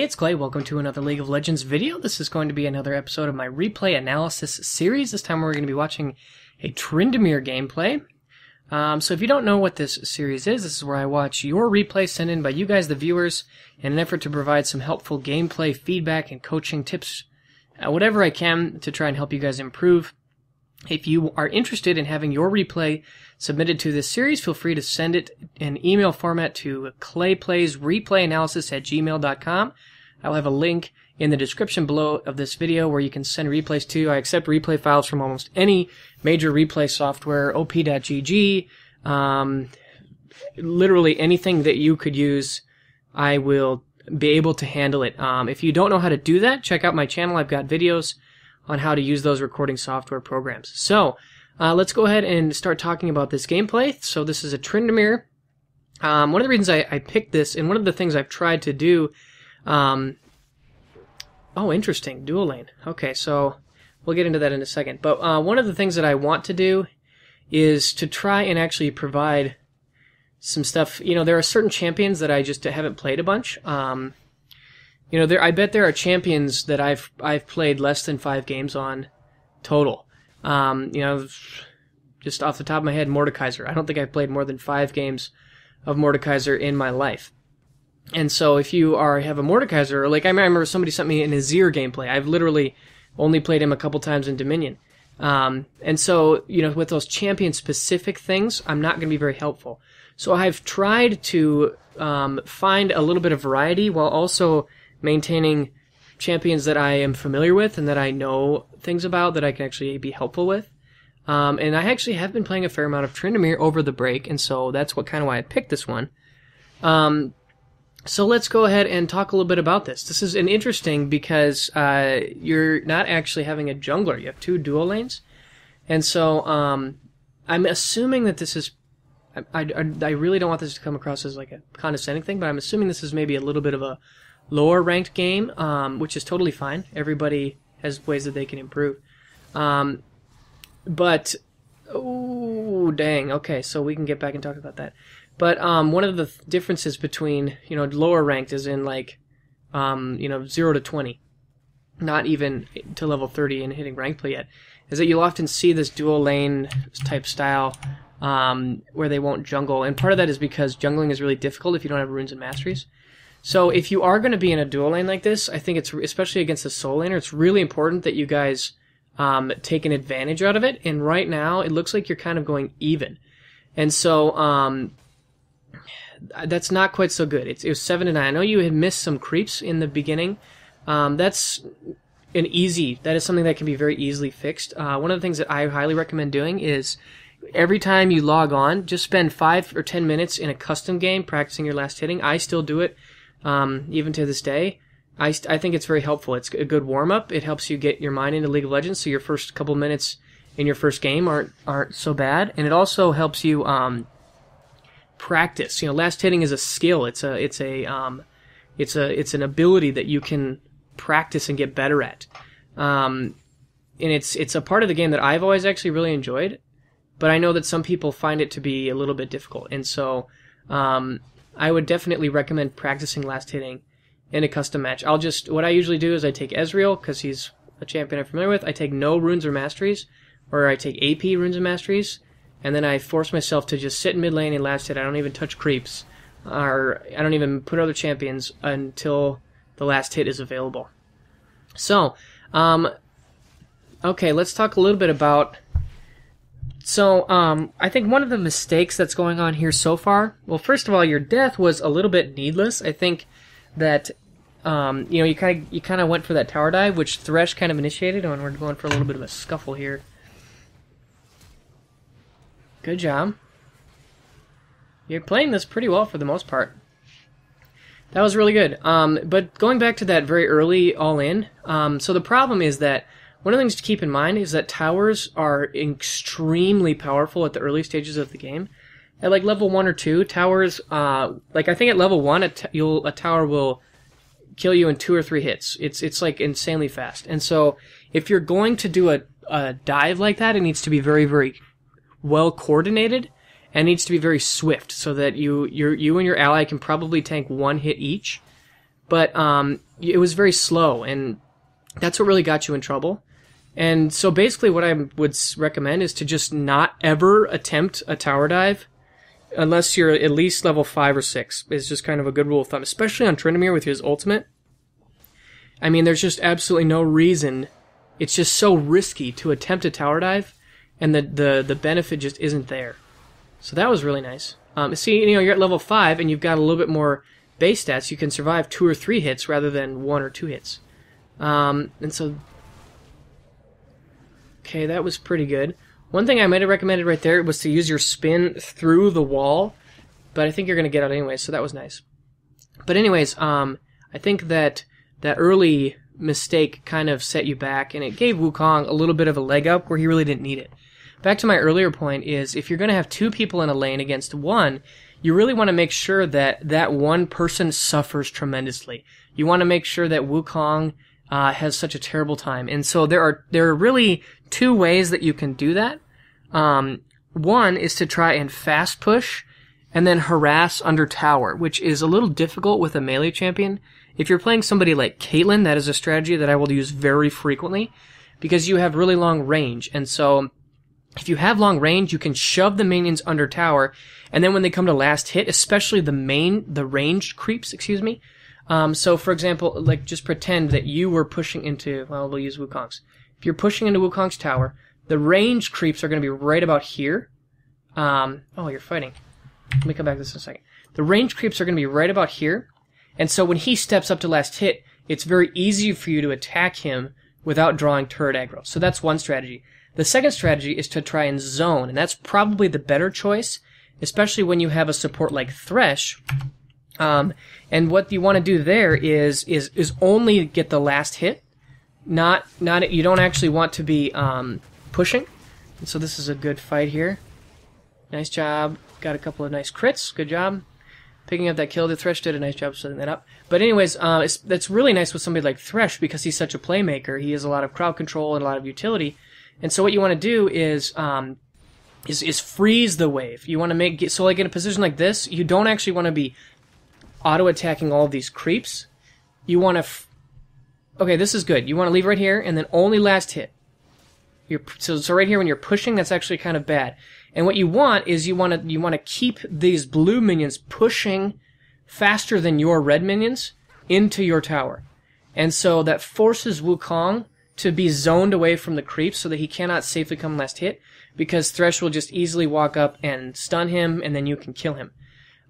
it's Clay. Welcome to another League of Legends video. This is going to be another episode of my replay analysis series. This time we're going to be watching a Tryndamere gameplay. So if you don't know what this series is, this is where I watch your replay sent in by you guys, the viewers, in an effort to provide some helpful gameplay feedback and coaching tips, whatever I can to try and help you guys improve. If you are interested in having your replay submitted to this series, feel free to send it in email format to clayplaysreplayanalysis@gmail.com. I'll have a link in the description below of this video where you can send replays to. I accept replay files from almost any major replay software, op.gg, literally anything that you could use, I will be able to handle it. If you don't know how to do that, check out my channel. I've got videos on how to use those recording software programs. So, let's go ahead and start talking about this gameplay. So this is a Tryndamere. One of the reasons I picked this, and one of the things I've tried to do, oh, interesting, dual lane. Okay, so we'll get into that in a second. But one of the things that I want to do is to try and actually provide some stuff. You know, there are certain champions that I just haven't played a bunch. You know, I bet there are champions that I've played less than 5 games on total. You know, just off the top of my head, Mordekaiser. I don't think I've played more than 5 games of Mordekaiser in my life. And so if you have a Mordekaiser, like I remember somebody sent me an Azir gameplay. I've literally only played him a couple times in Dominion. And so, you know, with those champion-specific things, I'm not going to be very helpful. So I've tried to find a little bit of variety while also maintaining champions that I am familiar with and that I know things about that I can actually be helpful with. And I actually have been playing a fair amount of Tryndamere over the break, and so that's what kind of why I picked this one. So let's go ahead and talk a little bit about this. This is interesting because you're not actually having a jungler. You have 2 dual lanes. And so I'm assuming that this is... I really don't want this to come across as like a condescending thing, but I'm assuming this is maybe a little bit of a lower ranked game, which is totally fine. Everybody has ways that they can improve. But, oh, dang. Okay, so we can get back and talk about that. But one of the differences between, you know, lower ranked is in like, you know, 0 to 20, not even to level 30 and hitting rank play yet, is that you'll often see this dual lane type style where they won't jungle. And part of that is because jungling is really difficult if you don't have runes and masteries. So if you are going to be in a dual lane like this, I think it's, especially against a soul laner, it's really important that you guys take an advantage out of it. And right now, it looks like you're kind of going even. And so that's not quite so good. It was 7 to 9. I know you had missed some creeps in the beginning. That is something that can be very easily fixed. One of the things that I highly recommend doing is every time you log on, just spend 5 or 10 minutes in a custom game practicing your last hitting. I still do it. Even to this day, I think it's very helpful. It's a good warm-up. It helps you get your mind into League of Legends, so your first couple minutes in your first game aren't so bad, and it also helps you practice. You know, last hitting is a skill. It's an ability that you can practice and get better at. And it's a part of the game that I've always actually really enjoyed, but I know that some people find it to be a little bit difficult, and so I would definitely recommend practicing last hitting in a custom match. What I usually do is I take Ezreal, because he's a champion I'm familiar with. I take no runes or masteries, or I take AP runes and masteries, and then I force myself to just sit in mid lane and last hit. I don't even touch creeps, or I don't even put other champions until the last hit is available. So, okay, let's talk a little bit about... So, I think one of the mistakes that's going on here so far, well, first of all, your death was a little bit needless. I think that, you know, you kind of went for that tower dive, which Thresh kind of initiated, and we're going for a little bit of a scuffle here. Good job. You're playing this pretty well for the most part. That was really good. But going back to that very early all-in, so the problem is that one of the things to keep in mind is that towers are extremely powerful at the early stages of the game. At like level 1 or 2, towers, like I think at level 1, a tower will kill you in 2 or 3 hits. It's like insanely fast. And so if you're going to do a dive like that, it needs to be very, very well coordinated and needs to be very swift so that you and your ally can probably tank 1 hit each but it was very slow, and that's what really got you in trouble. And so basically what I would recommend is to just not ever attempt a tower dive unless you're at least level 5 or 6. It's just kind of a good rule of thumb, especially on Tryndamere with his ultimate. I mean, there's just absolutely no reason. It's just so risky to attempt a tower dive, and the benefit just isn't there. So that was really nice. See, you know, you're at level 5, and you've got a little bit more base stats. You can survive 2 or 3 hits rather than 1 or 2 hits. And so, okay, that was pretty good. One thing I might have recommended right there was to use your spin through the wall, but I think you're going to get out anyway, so that was nice. But anyways, I think that early mistake kind of set you back, and it gave Wukong a little bit of a leg up where he really didn't need it. Back to my earlier point is, if you're going to have 2 people in a lane against 1, you really want to make sure that that one person suffers tremendously. You want to make sure that Wukong has such a terrible time. And so there are really 2 ways that you can do that. One is to try and fast push and then harass under tower, which is a little difficult with a melee champion. If you're playing somebody like Caitlyn, that is a strategy that I will use very frequently because you have really long range. And so if you have long range, you can shove the minions under tower, and then when they come to last hit, especially the ranged creeps, so for example, like just pretend that you were pushing into, well, we'll use Wukong's. If you're pushing into Wukong's tower, the ranged creeps are going to be right about here. Oh, you're fighting. Let me come back to this in a second. The ranged creeps are going to be right about here. And so when he steps up to last hit, it's very easy for you to attack him without drawing turret aggro. So that's one strategy. The second strategy is to try and zone, and that's probably the better choice, especially when you have a support like Thresh. And what you want to do there is only get the last hit. Not you don't actually want to be pushing. And so this is a good fight here. Nice job. Got a couple of nice crits. Good job. Picking up that kill. The Thresh did a nice job setting that up. But anyways, that's really nice with somebody like Thresh because he's such a playmaker. He has a lot of crowd control and a lot of utility. And so what you want to do is freeze the wave. You want to make so like in a position like this, you don't actually want to be auto attacking all of these creeps. You want to okay, this is good. You want to leave right here and then only last hit. So right here when you're pushing, that's actually kind of bad. And what you want is you want to keep these blue minions pushing faster than your red minions into your tower. And so that forces Wukong to be zoned away from the creeps so that he cannot safely come last hit, because Thresh will just easily walk up and stun him, and then you can kill him.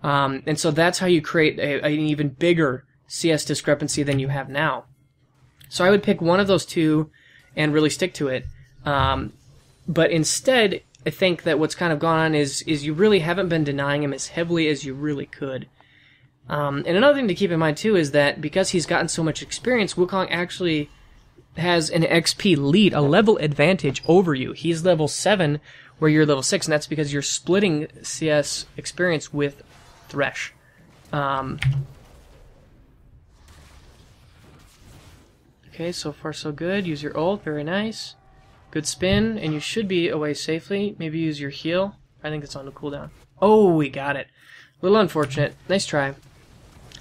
And so that's how you create an even bigger CS discrepancy than you have now. So I would pick one of those 2 and really stick to it. But instead, I think that what's kind of gone on is you really haven't been denying him as heavily as you really could. And another thing to keep in mind, too, is that because he's gotten so much experience, Wukong actually has an XP lead, a level advantage over you. He's level 7, where you're level 6, and that's because you're splitting CS experience with Thresh. Okay, so far so good. Use your ult, very nice. Good spin, and you should be away safely. Maybe use your heal. I think it's on the cooldown. Oh, we got it. A little unfortunate. Nice try.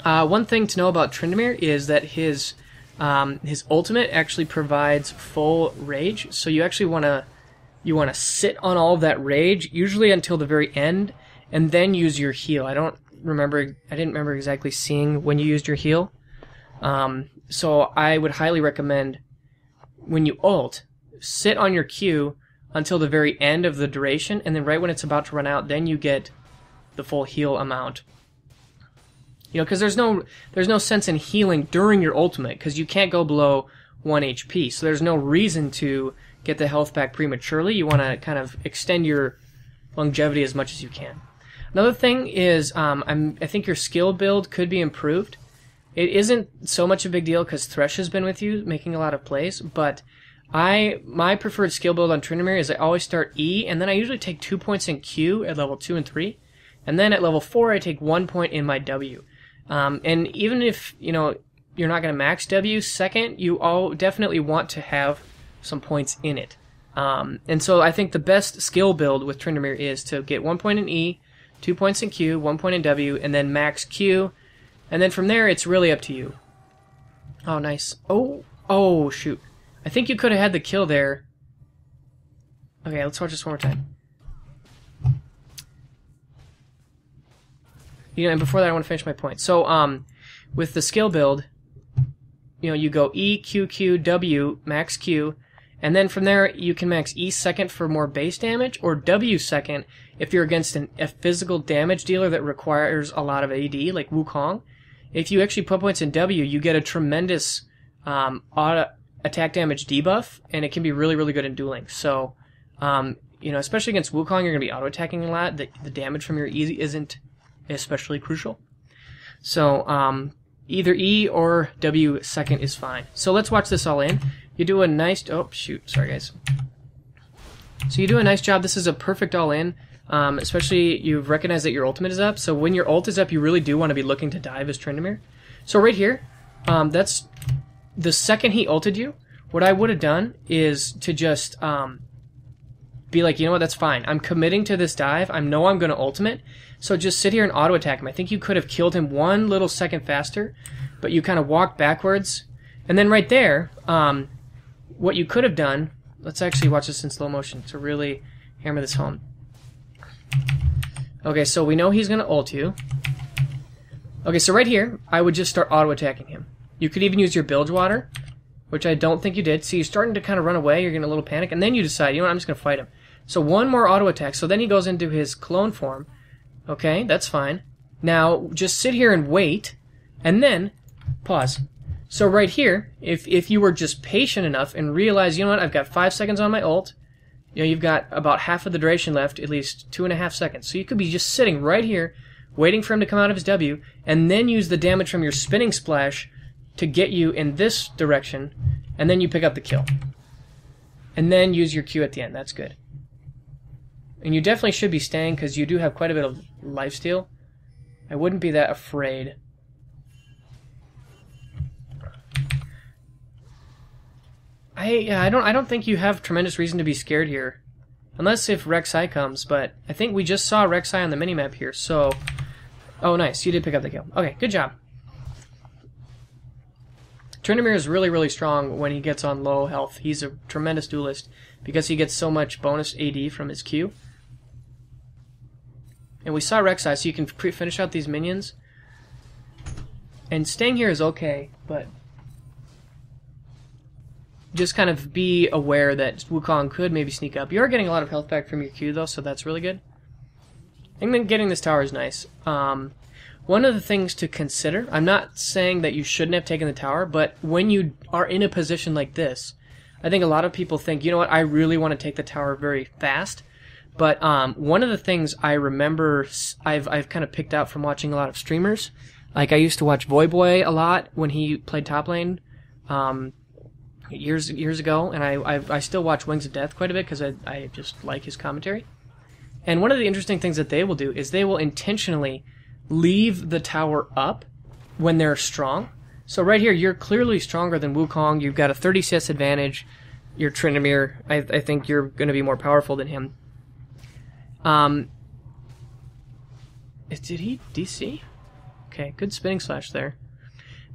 One thing to know about Tryndamere is that his ultimate actually provides full rage, so you actually want to sit on all of that rage, usually until the very end, and then use your heal. I didn't remember exactly seeing when you used your heal. So I would highly recommend when you ult, sit on your Q until the very end of the duration, and then right when it's about to run out, then you get the full heal amount. You know, because there's no sense in healing during your ultimate, because you can't go below 1 HP, so there's no reason to get the health back prematurely. You want to kind of extend your longevity as much as you can. Another thing is, I think your skill build could be improved. It isn't so much a big deal because Thresh has been with you, making a lot of plays, but my preferred skill build on Tryndamere is I always start E, and then I usually take 2 points in Q at level 2 and 3, and then at level 4 I take 1 point in my W. And even if, you know, you're not going to max W second, you all definitely want to have some points in it. And so I think the best skill build with Tryndamere is to get 1 point in E, 2 points in Q, 1 point in W, and then max Q. And then from there, it's really up to you. Oh, nice. Oh, shoot. I think you could have had the kill there. Okay, let's watch this one more time. You know, and before that, I want to finish my point. So, with the skill build, you know, you go E, Q, Q, W, max Q, and then from there, you can max E second for more base damage, or W second if you're against a physical damage dealer that requires a lot of AD, like Wukong. If you actually put points in W, you get a tremendous auto attack damage debuff, and it can be really, really good in dueling. So, you know, especially against Wukong, you're going to be auto-attacking a lot. The damage from your E isn't especially crucial. So, either E or W second is fine. So let's watch this all in. You do a nice... Oh, shoot. Sorry, guys. So you do a nice job. This is a perfect all-in. Especially, you've recognized that your ultimate is up. So when your ult is up, you really do want to be looking to dive as Tryndamere. So right here, that's... The second he ulted you, what I would have done is to just be like, you know what, that's fine. I'm committing to this dive. I know I'm going to ultimate. So just sit here and auto-attack him. I think you could have killed him 1 little second faster, but you kind of walked backwards. And then right there, what you could have done, let's actually watch this in slow motion to really hammer this home. Okay, so we know he's going to ult you. Okay, so right here, I would just start auto-attacking him. You could even use your bilge water, which I don't think you did. See, you're starting to kind of run away, you're getting a little panic, and then you decide, you know what, I'm just going to fight him. So 1 more auto-attack, so then he goes into his clone form. Okay, that's fine. Now, just sit here and wait, and then pause. So right here, if you were just patient enough and realize, you know what, I've got 5 seconds on my ult, you know, you've got about half of the duration left, at least 2.5 seconds. So you could be just sitting right here, waiting for him to come out of his W, and then use the damage from your spinning splash to get you in this direction, and then you pick up the kill. And then use your Q at the end. That's good. And you definitely should be staying, because you do have quite a bit of lifesteal. I wouldn't be that afraid. I don't think you have tremendous reason to be scared here. Unless if Rek'Sai comes, but I think we just saw Rek'Sai on the minimap here, so... Oh, nice. You did pick up the kill. Okay, good job. Tryndamere is really, really strong when he gets on low health. He's a tremendous duelist because he gets so much bonus AD from his Q. And we saw Rek'Sai, so you can finish out these minions. And staying here is okay, but just kind of be aware that Wukong could maybe sneak up. You are getting a lot of health back from your Q, though, so that's really good. And then getting this tower is nice. One of the things to consider, I'm not saying that you shouldn't have taken the tower, but when you are in a position like this, I think a lot of people think, you know what, I really want to take the tower very fast. But one of the things I remember I've kind of picked out from watching a lot of streamers, like I used to watch Voyboy a lot when he played top lane years ago, and I still watch Wings of Death quite a bit because I just like his commentary. And one of the interesting things that they will do is they will intentionally leave the tower up when they're strong. So right here, you're clearly stronger than Wukong. You've got a 30 CS advantage. You're Tryndamere. I think you're going to be more powerful than him. Did he DC? Okay, good spinning slash there.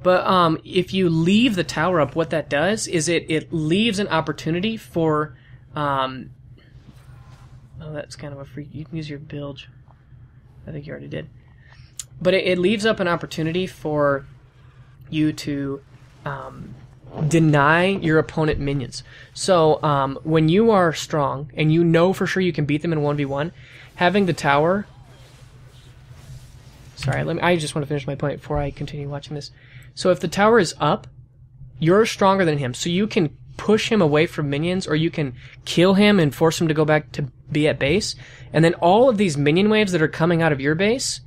But if you leave the tower up, what that does is it leaves an opportunity for... oh, that's kind of a freak. You can use your bilge. I think you already did. But it leaves up an opportunity for you to deny your opponent minions. So when you are strong and you know for sure you can beat them in 1v1, having the tower... Sorry, I just want to finish my point before I continue watching this. So if the tower is up, you're stronger than him. So you can push him away from minions, or you can kill him and force him to go back to be at base. And then all of these minion waves that are coming out of your base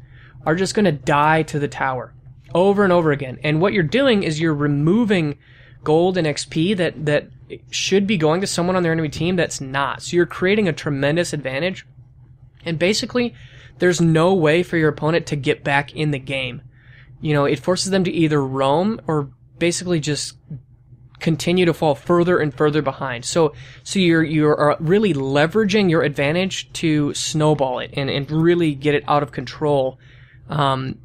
are just going to die to the tower over and over again. And what you're doing is you're removing gold and XP that should be going to someone on their enemy team that's not. So you're creating a tremendous advantage. And basically, there's no way for your opponent to get back in the game. You know, it forces them to either roam or basically just continue to fall further and further behind. So you're really leveraging your advantage to snowball it and really get it out of control,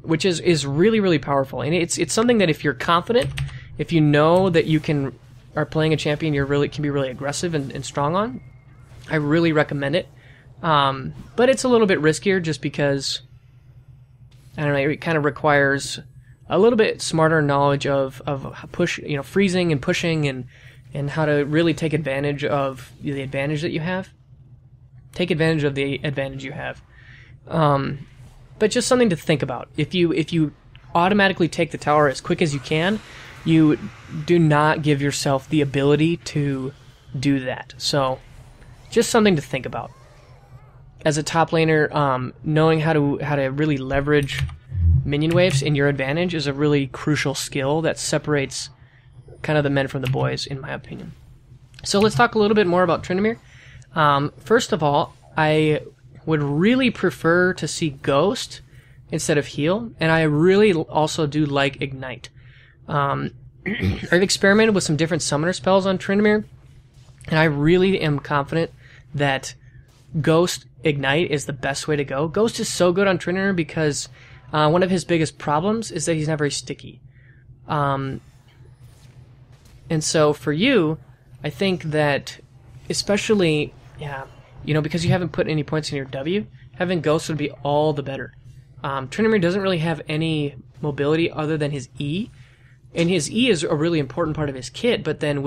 which is really, really powerful. And it's something that if you're confident if you know that you are playing a champion can be really aggressive and strong on, I really recommend it. But it's a little bit riskier just because, I don't know, it kind of requires a little bit smarter knowledge of freezing and pushing and how to really take advantage of the advantage that you have. Take advantage of the advantage you have. But just something to think about. If you automatically take the tower as quick as you can, you do not give yourself the ability to do that. So, just something to think about. As a top laner, knowing how to really leverage minion waves in your advantage is a really crucial skill that separates kind of the men from the boys, in my opinion. So let's talk a little bit more about Tryndamere. First of all, I would really prefer to see Ghost instead of Heal, and I really also do like Ignite. I've experimented with some different summoner spells on Tryndamere, and I really am confident that Ghost Ignite is the best way to go. Ghost is so good on Tryndamere because one of his biggest problems is that he's not very sticky. And so for you, I think that especially, because you haven't put any points in your W, having Ghost would be all the better. Tryndamere doesn't really have any mobility other than his E, and his E is a really important part of his kit, but then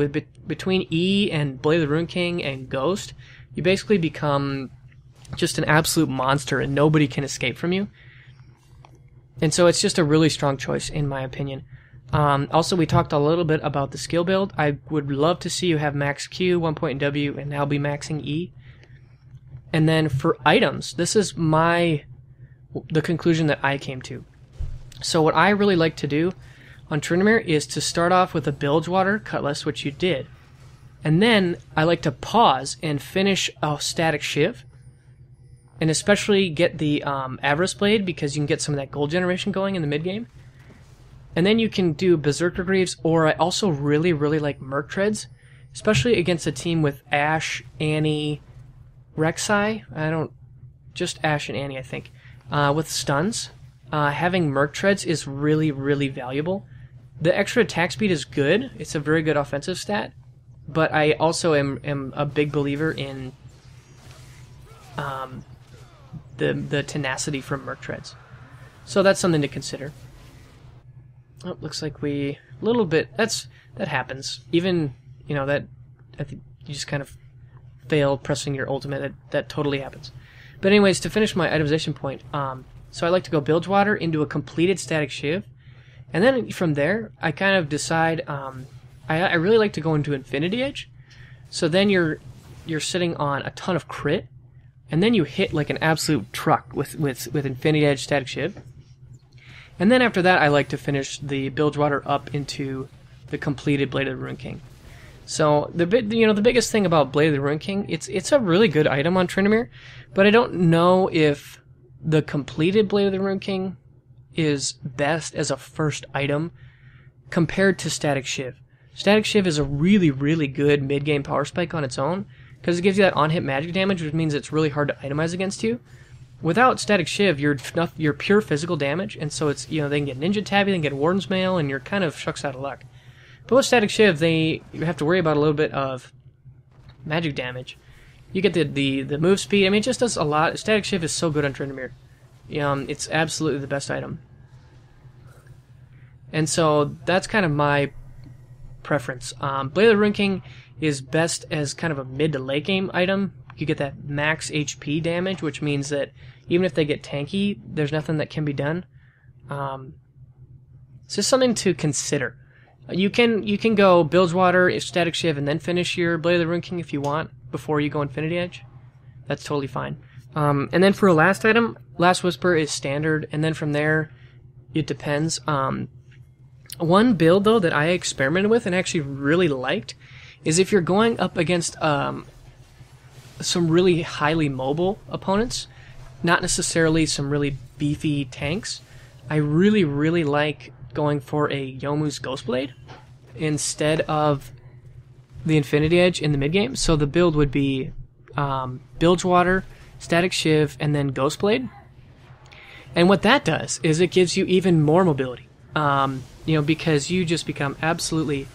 between E and Blade of the Ruined King and Ghost, you basically become just an absolute monster and nobody can escape from you. And so it's just a really strong choice, in my opinion. Also, we talked a little bit about the skill build. I would love to see you have max Q, 1 point in W, and now be maxing E. And then for items, this is the conclusion that I came to. So what I really like to do on Tryndamere is to start off with a Bilgewater Cutlass, which you did. And then I like to pause and finish a Static Shiv. And especially get the Avarice Blade, because you can get some of that gold generation going in the mid-game. And then you can do Berserker Greaves, or I also really, really like Merc Treads, especially against a team with Ashe, Annie, Rek'Sai. Just Ashe and Annie, I think. With stuns, having Merc Treads is really, really valuable. The extra attack speed is good. It's a very good offensive stat. But I also am a big believer in the tenacity from Merc Treads. So that's something to consider. Oh, looks like a little bit, that happens. Even, that, I think you just kind of fail pressing your ultimate. That totally happens. But anyways, to finish my itemization point, so I like to go Bilgewater into a completed Static Shiv, and then from there, I kind of decide, I really like to go into Infinity Edge, so then you're sitting on a ton of crit, and then you hit like an absolute truck with Infinity Edge Static Shiv. And then after that, I like to finish the Bilgewater up into the completed Blade of the Ruined King. So the biggest thing about Blade of the Ruined King, it's a really good item on Tryndamere, but I don't know if the completed Blade of the Ruined King is best as a first item compared to Static Shiv. Static Shiv is a really, really good mid-game power spike on its own, because it gives you that on-hit magic damage, which means it's really hard to itemize against you. Without Static Shiv, you're pure physical damage, and so it's, they can get Ninja Tabby, they can get Warden's Mail, and you're kind of shucks out of luck. But with Static Shiv, you have to worry about a little bit of magic damage. You get the move speed. I mean, it just does a lot. Static Shiv is so good on Tryndamere. It's absolutely the best item. And so that's kind of my preference. Blade of the Ruined King is best as kind of a mid to late game item. You get that max HP damage, which means that even if they get tanky, there's nothing that can be done. It's just something to consider. You can go Bilgewater, Static Shiv, and then finish your Blade of the Ruined King if you want, before you go Infinity Edge. That's totally fine. And then for a last item, Last Whisper is standard, and then from there, it depends. One build, though, that I experimented with and actually really liked is if you're going up against some really highly mobile opponents, not necessarily some really beefy tanks, I really, really like going for a Youmuu's Ghostblade instead of the Infinity Edge in the mid-game. So the build would be Bilgewater, Static Shiv, and then Ghostblade. And what that does is it gives you even more mobility. because you just become absolutely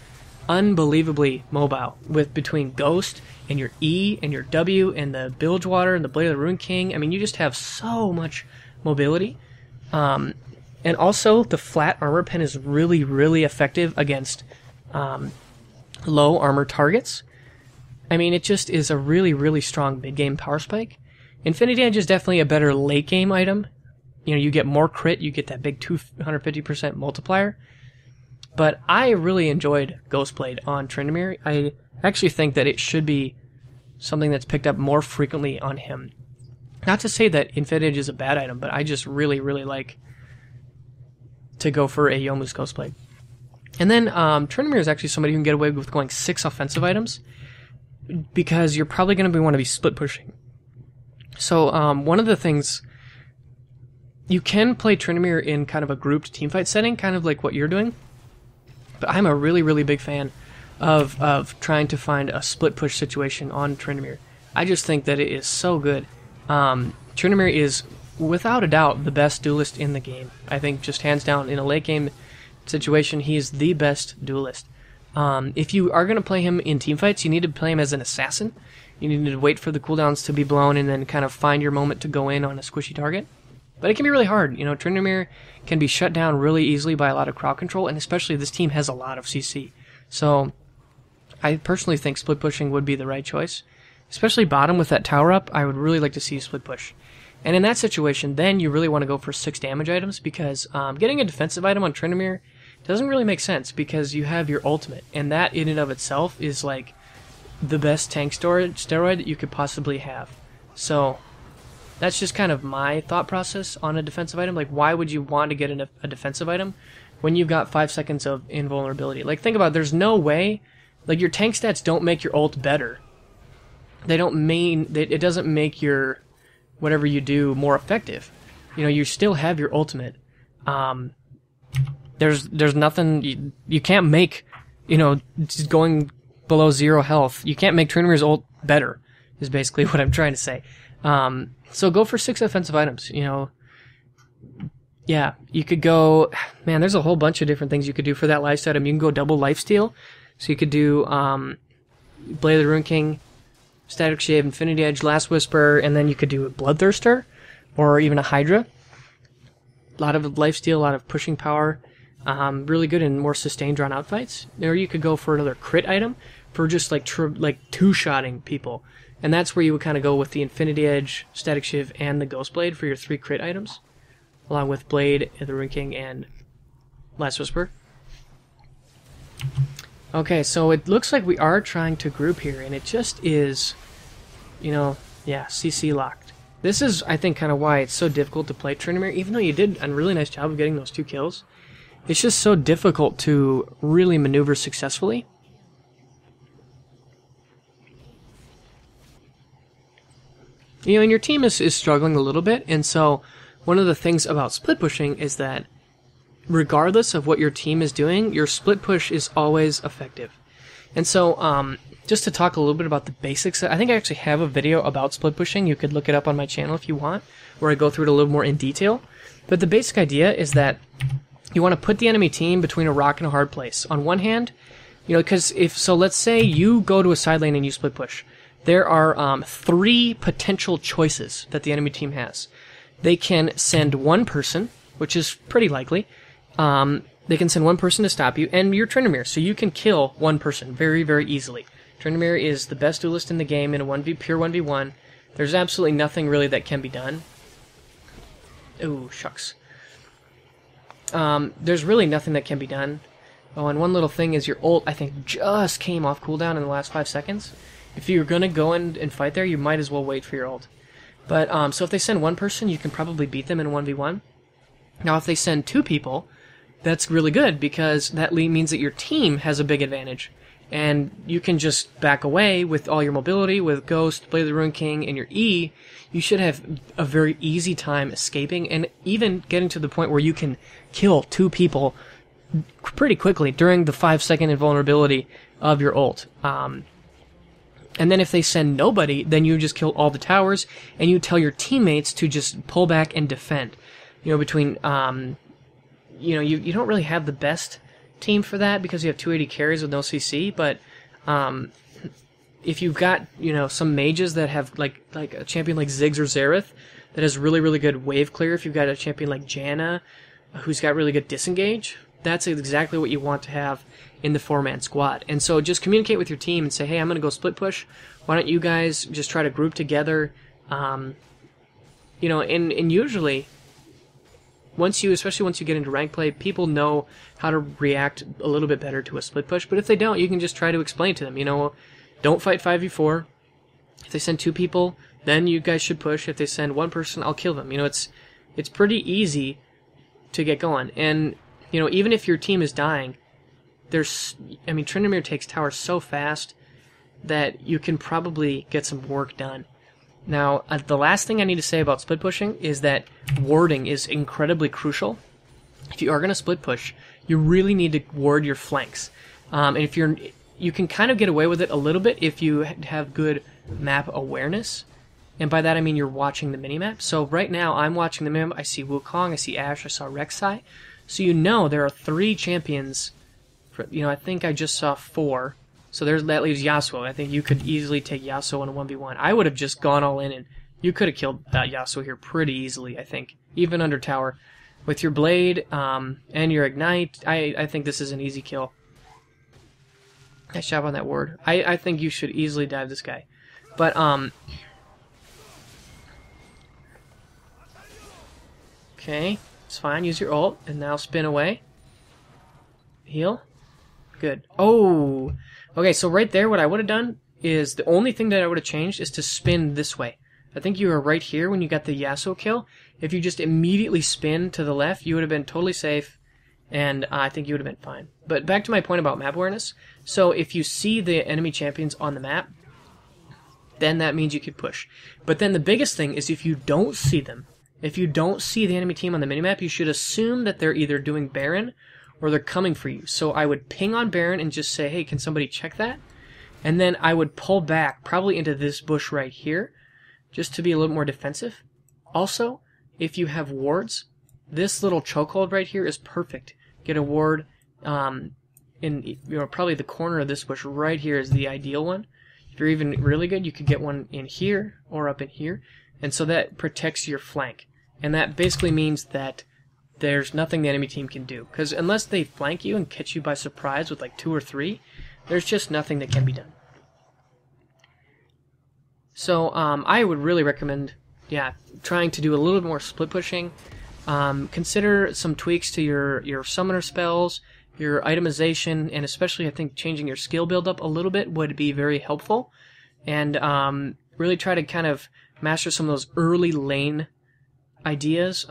unbelievably mobile with between Ghost and your E and your W and the Bilgewater and the Blade of the Ruined King. I mean, you just have so much mobility. And also, the flat armor pen is really, really effective against low armor targets. I mean, it just is a really, really strong mid-game power spike. Infinity Edge is definitely a better late-game item. You get more crit, you get that big 250% multiplier. But I really enjoyed Ghostblade on Tryndamere. I actually think that it should be something that's picked up more frequently on him. Not to say that Infinity Edge is a bad item, but I just really, really like to go for a Youmuu's Ghostblade. And then Tryndamere is actually somebody who can get away with going 6 offensive items, because you're probably going to want to be split pushing. So one of the things, you can play Tryndamere in kind of a grouped teamfight setting, kind of like what you're doing. But I'm a really, really big fan of trying to find a split push situation on Tryndamere. I just think that it is so good. Tryndamere is, without a doubt, the best duelist in the game. I think just hands down, in a late game situation, he is the best duelist. If you are going to play him in teamfights, you need to play him as an assassin. You need to wait for the cooldowns to be blown and then kind of find your moment to go in on a squishy target. But it can be really hard. Tryndamere can be shut down really easily by a lot of crowd control, and especially this team has a lot of CC. So I personally think split pushing would be the right choice. Especially bottom with that tower up, I would really like to see split push. And in that situation, then you really want to go for 6 damage items, because getting a defensive item on Tryndamere doesn't really make sense, because you have your ultimate, and that in and of itself is like the best tank steroid that you could possibly have. So that's just kind of my thought process on a defensive item. Like, why would you want to get a defensive item when you've got 5 seconds of invulnerability? Like, think about it, there's no way, like, your tank stats don't make your ult better. They don't mean, it doesn't make your whatever you do more effective. You still have your ultimate. There's nothing, you can't make, just going below 0 health, you can't make Tryndamere's ult better, is basically what I'm trying to say. So go for 6 offensive items, Yeah, you could go, man, there's a whole bunch of different things you could do for that lifesteal item. You can go double lifesteal, so you could do Blade of the Ruined King, Static Shave, Infinity Edge, Last Whisper, and then you could do a Bloodthirster, or even a Hydra. A lot of lifesteal, a lot of pushing power, really good in more sustained drawn-out fights. Or you could go for another crit item for just like two-shotting people. And that's where you would kind of go with the Infinity Edge, Static Shiv, and the Ghost Blade for your 3 crit items, along with Blade, the Ruined King, and Last Whisper. Okay, so it looks like we are trying to group here, and it just is, CC locked. This is, I think, kind of why it's so difficult to play Tryndamere, even though you did a really nice job of getting those 2 kills. It's just so difficult to really maneuver successfully. And your team is struggling a little bit, and so one of the things about split pushing is that regardless of what your team is doing, your split push is always effective. And so, just to talk a little bit about the basics, I think I actually have a video about split pushing. You could look it up on my channel if you want, where I go through it a little more in detail. But the basic idea is that you want to put the enemy team between a rock and a hard place. On one hand, because let's say you go to a side lane and you split push. There are 3 potential choices that the enemy team has. They can send one person, which is pretty likely. They can send one person to stop you, and you're Tryndamere, so you can kill one person very, very easily. Tryndamere is the best duelist in the game in a pure 1v1. There's absolutely nothing really that can be done. Ooh, shucks. There's really nothing that can be done. Oh, and one little thing is your ult, I think, just came off cooldown in the last 5 seconds. If you're going to go in and fight there, you might as well wait for your ult. But, so if they send one person, you can probably beat them in a 1v1. Now, if they send 2 people, that's really good, because that means that your team has a big advantage. And you can just back away with all your mobility, with Ghost, Blade of the Ruined King, and your E. You should have a very easy time escaping, and even getting to the point where you can kill 2 people pretty quickly during the 5-second invulnerability of your ult. And then if they send nobody, then you just kill all the towers, and you tell your teammates to just pull back and defend. Between you don't really have the best team for that because you have 280 carries with no CC, but if you've got some mages that have like a champion like Ziggs or Xerath that has really, really good wave clear, if you've got a champion like Janna who's got really good disengage, that's exactly what you want to have in the 4-man squad. And so just communicate with your team and say, hey, I'm going to go split push. Why don't you guys just try to group together? And usually, especially once you get into rank play, people know how to react a little bit better to a split push. But if they don't, you can just try to explain to them, don't fight 5v4. If they send 2 people, then you guys should push. If they send 1 person, I'll kill them. It's pretty easy to get going. And, even if your team is dying, Tryndamere takes towers so fast that you can probably get some work done. Now, the last thing I need to say about split pushing is that warding is incredibly crucial. If you are going to split push, you really need to ward your flanks. And if you can kind of get away with it a little bit if you have good map awareness. And by that I mean you're watching the minimap. So right now I'm watching the minimap. I see Wukong, I see Ashe, I saw Rek'Sai. So there are 3 champions. I think I just saw 4. So that leaves Yasuo. I think you could easily take Yasuo in a 1v1. I would have just gone all in, and you could have killed Yasuo here pretty easily, I think. Even under tower. With your blade and your ignite, I think this is an easy kill. Nice job on that ward. I think you should easily dive this guy. But, okay, it's fine. Use your ult, and now spin away. Heal. Good. Oh! Okay, so right there, what I would have done is the only thing that I would have changed is to spin this way. I think you were right here when you got the Yasuo kill. If you just immediately spin to the left, you would have been totally safe, and I think you would have been fine. But back to my point about map awareness. So if you see the enemy champions on the map, then that means you could push. But then the biggest thing is if you don't see them, if you don't see the enemy team on the minimap, you should assume that they're either doing Baron or they're coming for you. So I would ping on Baron and just say, hey, can somebody check that? And then I would pull back, probably into this bush right here, just to be a little more defensive. Also, if you have wards, this little chokehold right here is perfect. Get a ward in probably the corner of this bush right here is the ideal one. If you're even really good, you could get one in here or up in here. And so that protects your flank. And that basically means that there's nothing the enemy team can do. Because unless they flank you and catch you by surprise with like 2 or 3, there's just nothing that can be done. So I would really recommend, trying to do a little bit more split pushing. Consider some tweaks to your summoner spells, your itemization, and especially I think changing your skill build up a little bit would be very helpful. And really try to kind of master some of those early lane ideas.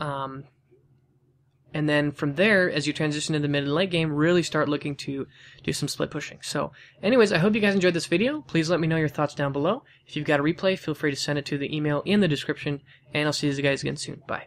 And then from there, as you transition to the mid and late game, really start looking to do some split pushing. So anyways, I hope you guys enjoyed this video. Please let me know your thoughts down below. If you've got a replay, feel free to send it to the email in the description. And I'll see you guys again soon. Bye.